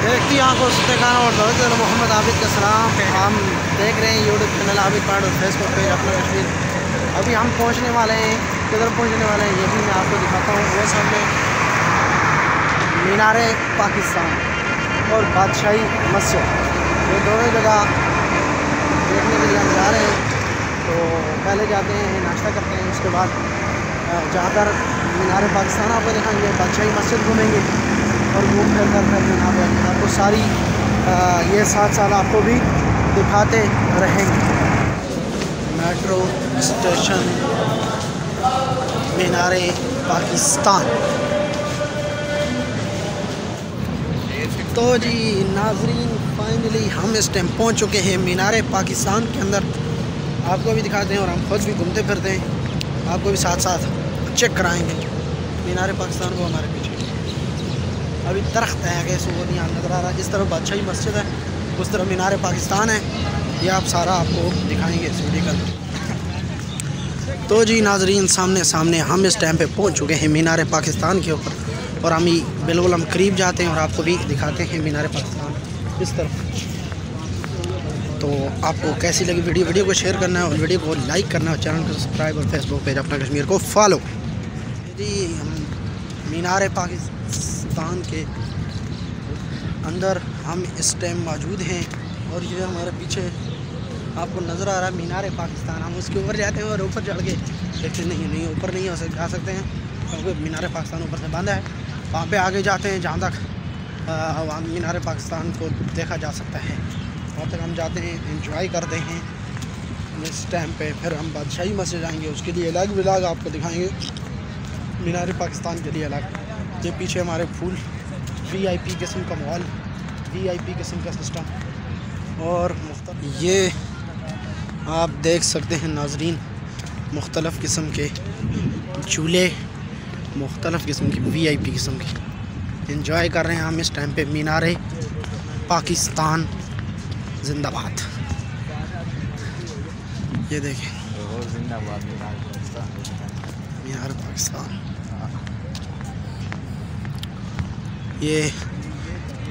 देखती आंखों से खाना और दौलत मोहम्मद आबिद का सलाम। हम देख रहे हैं यूट्यूब चैनल आबिद पार्ट और फेसबुक पेज अपना कश्मीर। अभी हम पहुंचने वाले हैं, किधर पहुंचने वाले हैं ये भी मैं आपको दिखाता हूँ। वो सामने मीनार पाकिस्तान और बादशाही मस्जिद, ये दोनों जगह देखने के लिए हम जा रहे हैं। तो पहले जाते हैं, नाश्ता करते हैं, उसके बाद जाकर मीनार पाकिस्तान आपको दिखाएंगे, बादशाही मस्जिद घूमेंगे और घूम फिर कर जनाब आपको सारी ये 7 साल आपको भी दिखाते रहेंगे। मेट्रो स्टेशन मीनार पाकिस्तान। तो जी नाजरीन, फाइनली हम इस टाइम पहुंच चुके हैं मीनार पाकिस्तान के अंदर। आपको भी दिखाते हैं और हम खुद भी घूमते फिरते हैं, आपको भी साथ साथ चेक कराएंगे मीनार पाकिस्तान को। हमारे पीछे अभी दरख्त है आगे से वो नहीं नज़र आ रहा। इस तरफ बादशाही मस्जिद है, उस तरफ मीनार पाकिस्तान है। ये आप सारा आपको दिखाएंगे इस वीडियो के अंदर। तो जी नाजरीन, सामने सामने हम इस टाइम पे पहुंच चुके हैं मीनार पाकिस्तान के ऊपर और हम बिल्कुल हम करीब जाते हैं और आपको भी दिखाते हैं मीनार पाकिस्तान इस तरफ। तो आपको कैसी लगी वीडियो को शेयर करना है और वीडियो को लाइक करना है, चैनल को सब्सक्राइब और फेसबुक पेज अपना कश्मीर को फॉलो। जी हम मीनार पाकिस्तान के अंदर हम इस टाइम मौजूद हैं और ये हमारे पीछे आपको नज़र आ रहा है मीनार पाकिस्तान। हम उसके ऊपर जाते हैं और ऊपर चढ़ के देखते नहीं ऊपर नहीं जा सकते हैं क्योंकि मीनार पाकिस्तान ऊपर से बंद है। वहाँ पे आगे जाते हैं जहाँ तक मीनार पाकिस्तान को देखा जा सकता है, वहाँ तक हम जाते हैं, एंजॉय करते हैं इस टाइम पे। फिर हम बादशाही मस्जिद जाएंगे, उसके लिए अलग व्लॉग आपको दिखाएंगे, मीनार पाकिस्तान के लिए अलग। ये पीछे हमारे फूल VIP किस्म का मॉल, VIP किस्म का सिस्टम और ये आप देख सकते हैं नाजरीन, मुख्तलिफ़ किस्म के झूले, मुख्तलिफ़ किस्म की VIP किस्म की एंजॉय कर रहे हैं हम इस टाइम पे। मीनार पाकिस्तान जिंदाबाद। ये देखें जिंदाबाद मीनार पाकिस्तान। ये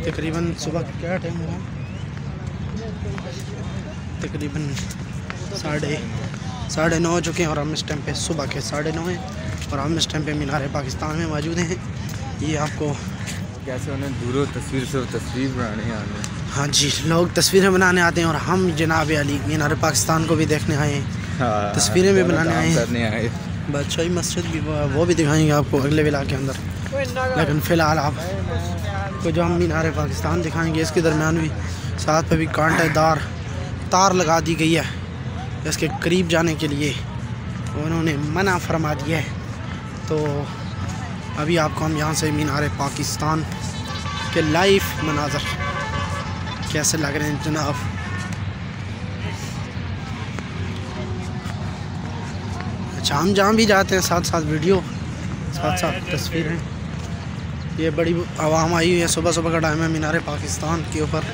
तकरीबन सुबह क्या टाइम हुआ, तकरीबन 9:30 हो चुके हैं और हम इस टाइम पे सुबह के 9:30 हैं और हम इस टाइम पे मीनार पाकिस्तान में मौजूद हैं। ये आपको कैसे उन्हें दूरों तस्वीर बनाने आने। हाँ जी, लोग तस्वीरें बनाने आते हैं और हम जनाब अली मीनार पाकिस्तान को भी देखने आए हैं, तस्वीरें भी बनाने आए हैं। बादशाही मस्जिद भी वो भी दिखाएंगे आपको अगले व्लॉग के अंदर। लेकिन फ़िलहाल आपको जो हम मीनार पाकिस्तान दिखाएंगे, इसके दरमियान भी साथ पे भी कांटेदार तार लगा दी गई है इसके करीब जाने के लिए, उन्होंने मना फरमा दिया है। तो अभी आपको हम यहाँ से मीनार पाकिस्तान के लाइव मनाज़र कैसे लग रहे हैं जनाब। अच्छा, हम जहाँ भी जाते हैं साथ साथ वीडियो, साथ साथ तस्वीरें। ये बड़ी आवाम आई हुई है, सुबह का टाइम है। मीनार पाकिस्तान के ऊपर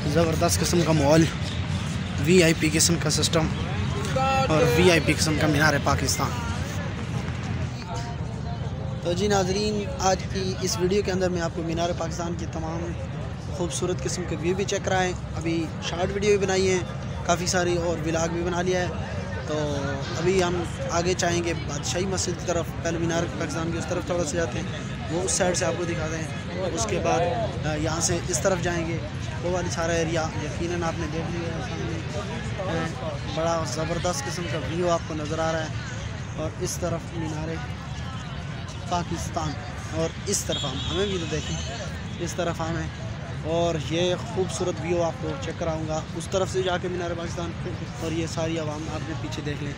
ज़बरदस्त किस्म का मॉल, VIP किस्म का सिस्टम और VIP किस्म का मीनार पाकिस्तान। तो जी नाजरीन, आज की इस वीडियो के अंदर मैं आपको मीनार पाकिस्तान की तमाम खूबसूरत किस्म के व्यू भी चेक कराएँ। अभी शॉर्ट वीडियो भी बनाई है काफ़ी सारी और व्लॉग भी बना लिया है। तो अभी हम आगे चाहेंगे बादशाही मस्जिद की तरफ, पहले मीनार पाकिस्तान की उस तरफ थोड़ा सा जाते हैं, वो उस साइड से आपको दिखाते हैं। उसके बाद यहाँ से इस तरफ जाएंगे, वो वाली सारा एरिया यकीनन आपने देख लिया है, सामने बड़ा ज़बरदस्त किस्म का व्यू आपको नज़र आ रहा है। और इस तरफ मीनार पाकिस्तान और इस तरफ हमें भी तो देखें, इस तरफ हमें, और ये खूबसूरत व्यू आपको चेक कराऊंगा उस तरफ से जाके मीनार पाकिस्तान। और ये सारी आवाम आपने पीछे देख लें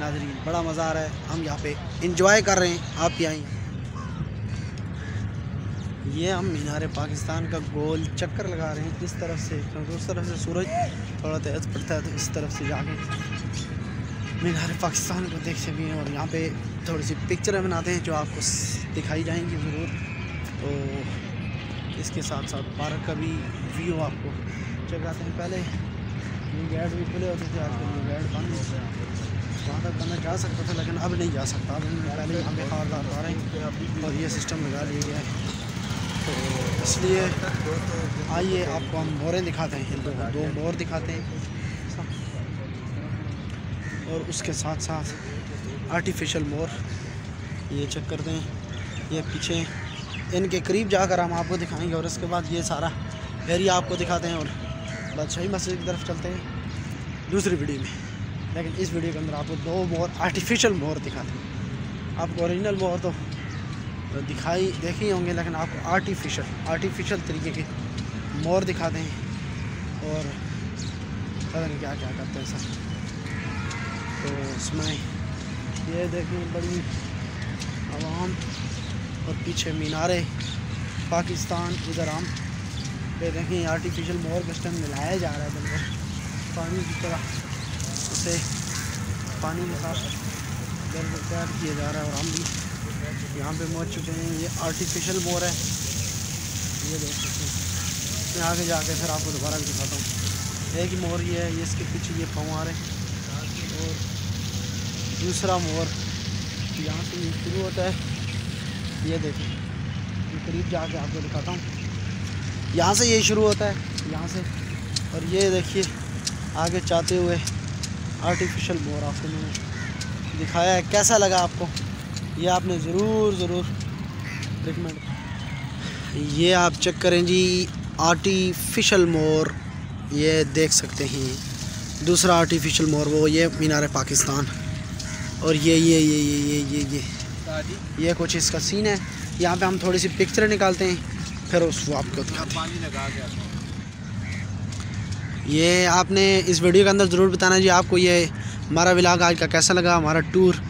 नाजरीन, बड़ा मज़ा आ रहा है, हम यहाँ पे इंजॉय कर रहे हैं, आप भी आएँ। ये हम मीनार पाकिस्तान का गोल चक्कर लगा रहे हैं इस तरफ से, क्योंकि उस तरफ से सूरज थोड़ा तेज़ पड़ता है, तो इस तरफ से जाके मीनार पाकिस्तान को देखते भी हैं और यहाँ पे थोड़ी सी पिक्चरें बनाते हैं जो आपको दिखाई जाएंगी ज़रूर। तो इसके साथ साथ पार्क का भी व्यू आपको चेक आते हैं। पहले ये गेट भी खुले होते थे, आजकल ये गेट बंद हो गया। वहाँ तक बंदा जा सकता था लेकिन अब नहीं जा सकता। अब पहले यहाँ पे खारदार आ रहे हैं और ये सिस्टम लगा लिया गया है। तो इसलिए आइए आपको हम मोरें दिखाते हैं, दो मोर दिखाते हैं और उसके साथ साथ आर्टिफिशियल मोर ये चेक करते हैं। ये पीछे इनके करीब जाकर हम आपको दिखाएंगे और उसके बाद ये सारा एरिया आपको दिखाते हैं और बादशाही मस्जिद की तरफ चलते हैं दूसरी वीडियो में। लेकिन इस वीडियो के अंदर आपको दो मोर आर्टिफिशियल मोर दिखाते हैं। आपको ओरिजिनल मोर तो देखे ही होंगे, लेकिन आपको आर्टिफिशियल तरीके के मोर दिखाते हैं और पता नहीं क्या क्या करते हैं सर। तो इसमें ये देखें बड़ी आवाम और पीछे मीनारे पाकिस्तान। इधर हम ये देखें आर्टिफिशियल मोर के टाइम मिलाया जा रहा है बिल्कुल पानी की तरह, उसे पानी के साथ बिल्कुल तैयार किया जा रहा है और हम भी यहाँ पे पहुँच चुके हैं। ये आर्टिफिशियल मोर है, ये देख सकते हैं। मैं आगे जाके फिर आपको दोबारा भी दिखाता हूँ। एक ही मोर ये है, ये इसके पीछे ये पाँव आ रहे हैं और दूसरा मोर यहाँ से ये शुरू होता है। ये देखें, ये करीब जाके आपको दिखाता हूँ। यहाँ से ये शुरू होता है, यहाँ से, और ये देखिए आगे चाहते हुए आर्टिफिशियल मोर आपको मैंने दिखाया है। कैसा लगा आपको? ये आपने ज़रूर रिकमेंड। ये आप चेक करें जी, आर्टिफिशियल मोर ये देख सकते हैं। दूसरा आर्टिफिशियल मोर वो ये मीनार पाकिस्तान और ये कुछ इसका सीन है। यहाँ पे हम थोड़ी सी पिक्चर निकालते हैं फिर उसको आपको दिखाते हैं। ये आपने इस वीडियो के अंदर ज़रूर बताना जी आपको ये हमारा व्लॉग आज का कैसा लगा, हमारा टूर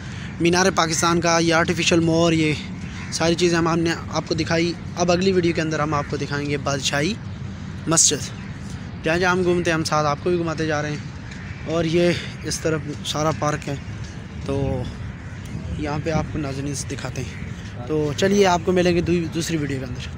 मीनार पाकिस्तान का, ये आर्टिफिशियल मोर, ये सारी चीज़ें हमने आपको दिखाई। अब अगली वीडियो के अंदर हम आपको दिखाएंगे बादशाही मस्जिद। जहाँ जहाँ हम घूमते हैं हम साथ आपको भी घुमाते जा रहे हैं। और ये इस तरफ सारा पार्क है, तो यहाँ पे आपको नाज़रीन दिखाते हैं। तो चलिए आपको मिलेंगे दूसरी वीडियो के अंदर।